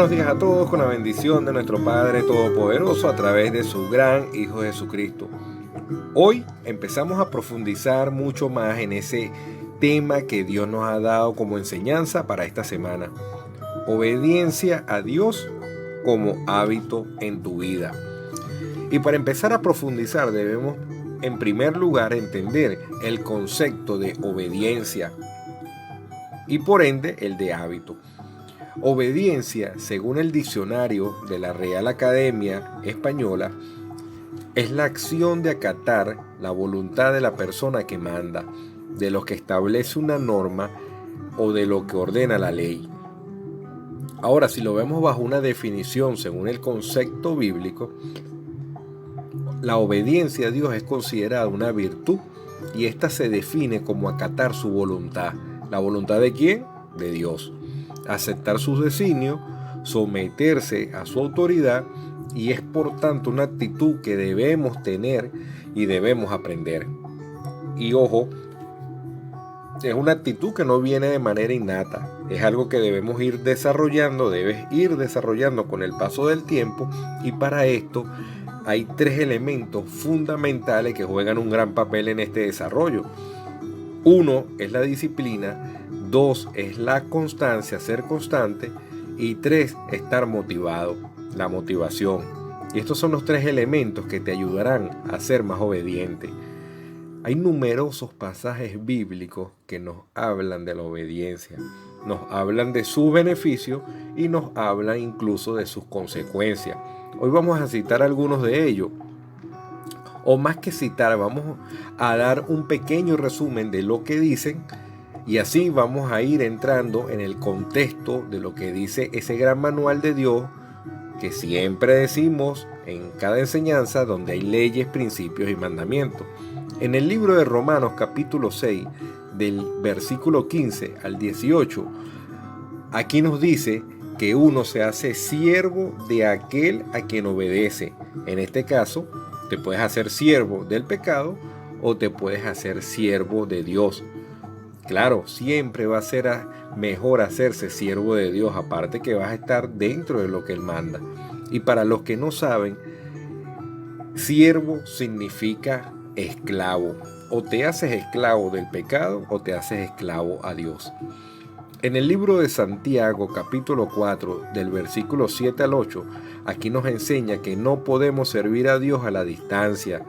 Buenos días a todos con la bendición de nuestro Padre Todopoderoso a través de su gran Hijo Jesucristo. Hoy empezamos a profundizar mucho más en ese tema que Dios nos ha dado como enseñanza para esta semana. Obediencia a Dios como hábito en tu vida. Y para empezar a profundizar debemos en primer lugar entender el concepto de obediencia y por ende el de hábito. Obediencia, según el diccionario de la Real Academia Española, es la acción de acatar la voluntad de la persona que manda, de lo que establece una norma o de lo que ordena la ley. Ahora, si lo vemos bajo una definición según el concepto bíblico, la obediencia a Dios es considerada una virtud y esta se define como acatar su voluntad. ¿La voluntad de quién? De Dios. Aceptar sus designios, someterse a su autoridad y es por tanto una actitud que debemos tener y debemos aprender. Y ojo, es una actitud que no viene de manera innata, es algo que debes ir desarrollando con el paso del tiempo y para esto hay tres elementos fundamentales que juegan un gran papel en este desarrollo. Uno es la disciplina, dos es la constancia, ser constante y tres, estar motivado, la motivación. Y estos son los tres elementos que te ayudarán a ser más obediente. Hay numerosos pasajes bíblicos que nos hablan de la obediencia, nos hablan de sus beneficios y nos hablan incluso de sus consecuencias. Hoy vamos a citar algunos de ellos. O más que citar, vamos a dar un pequeño resumen de lo que dicen y así vamos a ir entrando en el contexto de lo que dice ese gran manual de Dios que siempre decimos en cada enseñanza donde hay leyes, principios y mandamientos. En el libro de Romanos capítulo 6 del versículo 15 al 18, aquí nos dice que uno se hace siervo de aquel a quien obedece. En este caso, te puedes hacer siervo del pecado o te puedes hacer siervo de Dios. Claro, siempre va a ser mejor hacerse siervo de Dios, aparte que vas a estar dentro de lo que Él manda. Y para los que no saben, siervo significa esclavo. O te haces esclavo del pecado o te haces esclavo a Dios. En el libro de Santiago, capítulo 4, del versículo 7 al 8, aquí nos enseña que no podemos servir a Dios a la distancia.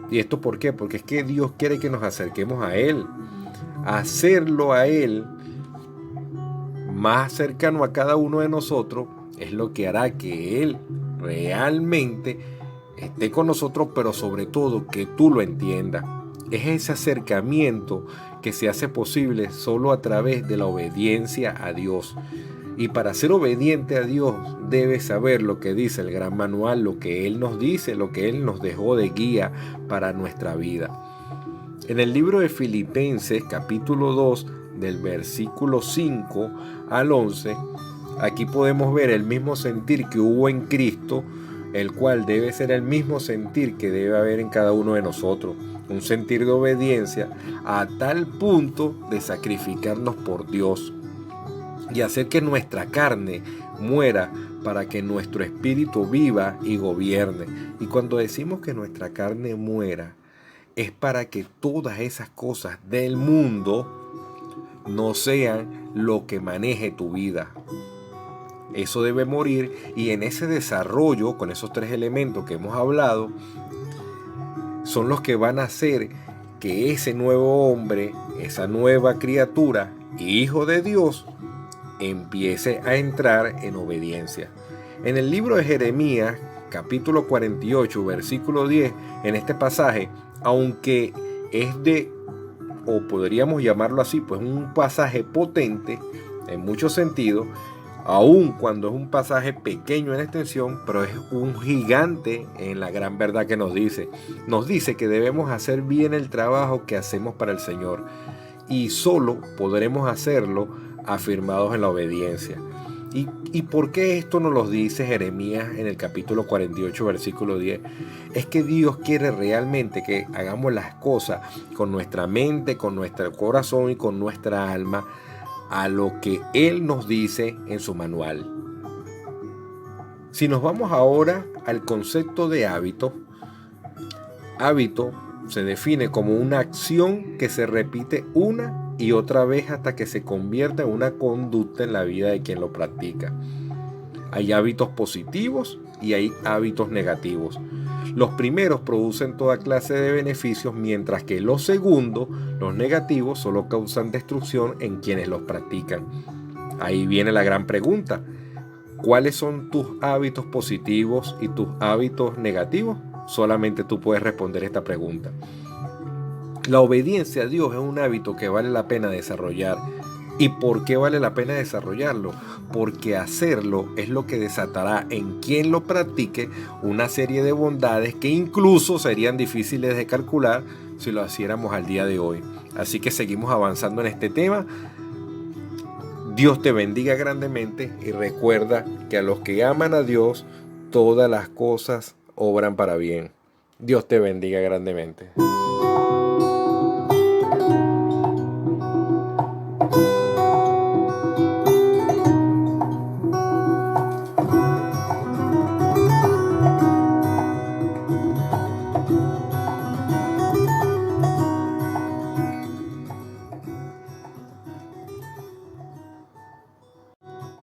¿Y esto por qué? Porque es que Dios quiere que nos acerquemos a Él. Hacerlo a Él más cercano a cada uno de nosotros es lo que hará que Él realmente esté con nosotros, pero sobre todo que tú lo entiendas. Es ese acercamiento que se hace posible solo a través de la obediencia a Dios. Y para ser obediente a Dios debes saber lo que dice el gran manual, lo que Él nos dice, lo que Él nos dejó de guía para nuestra vida. En el libro de Filipenses capítulo 2 del versículo 5 al 11, aquí podemos ver el mismo sentir que hubo en Cristo, el cual debe ser el mismo sentir que debe haber en cada uno de nosotros. Un sentir de obediencia a tal punto de sacrificarnos por Dios y hacer que nuestra carne muera para que nuestro espíritu viva y gobierne. Y cuando decimos que nuestra carne muera, es para que todas esas cosas del mundo no sean lo que maneje tu vida. Eso debe morir y en ese desarrollo, con esos tres elementos que hemos hablado, son los que van a hacer que ese nuevo hombre, esa nueva criatura, hijo de Dios, empiece a entrar en obediencia. En el libro de Jeremías, capítulo 48, versículo 10, en este pasaje, aunque es o podríamos llamarlo así, pues un pasaje potente en muchos sentidos, aun cuando es un pasaje pequeño en extensión, pero es un gigante en la gran verdad que nos dice. Nos dice que debemos hacer bien el trabajo que hacemos para el Señor y solo podremos hacerlo afirmados en la obediencia. ¿Y por qué esto nos lo dice Jeremías en el capítulo 48, versículo 10? Es que Dios quiere realmente que hagamos las cosas con nuestra mente, con nuestro corazón y con nuestra alma, a lo que Él nos dice en su manual. Si nos vamos ahora al concepto de hábito, hábito se define como una acción que se repite una y otra vez hasta que se convierta en una conducta en la vida de quien lo practica. Hay hábitos positivos y hay hábitos negativos. Los primeros producen toda clase de beneficios, mientras que los segundos, los negativos, solo causan destrucción en quienes los practican. Ahí viene la gran pregunta: ¿cuáles son tus hábitos positivos y tus hábitos negativos? Solamente tú puedes responder esta pregunta. La obediencia a Dios es un hábito que vale la pena desarrollar. ¿Y por qué vale la pena desarrollarlo? Porque hacerlo es lo que desatará en quien lo practique una serie de bondades que incluso serían difíciles de calcular si lo hiciéramos al día de hoy. Así que seguimos avanzando en este tema. Dios te bendiga grandemente y recuerda que a los que aman a Dios, todas las cosas obran para bien. Dios te bendiga grandemente.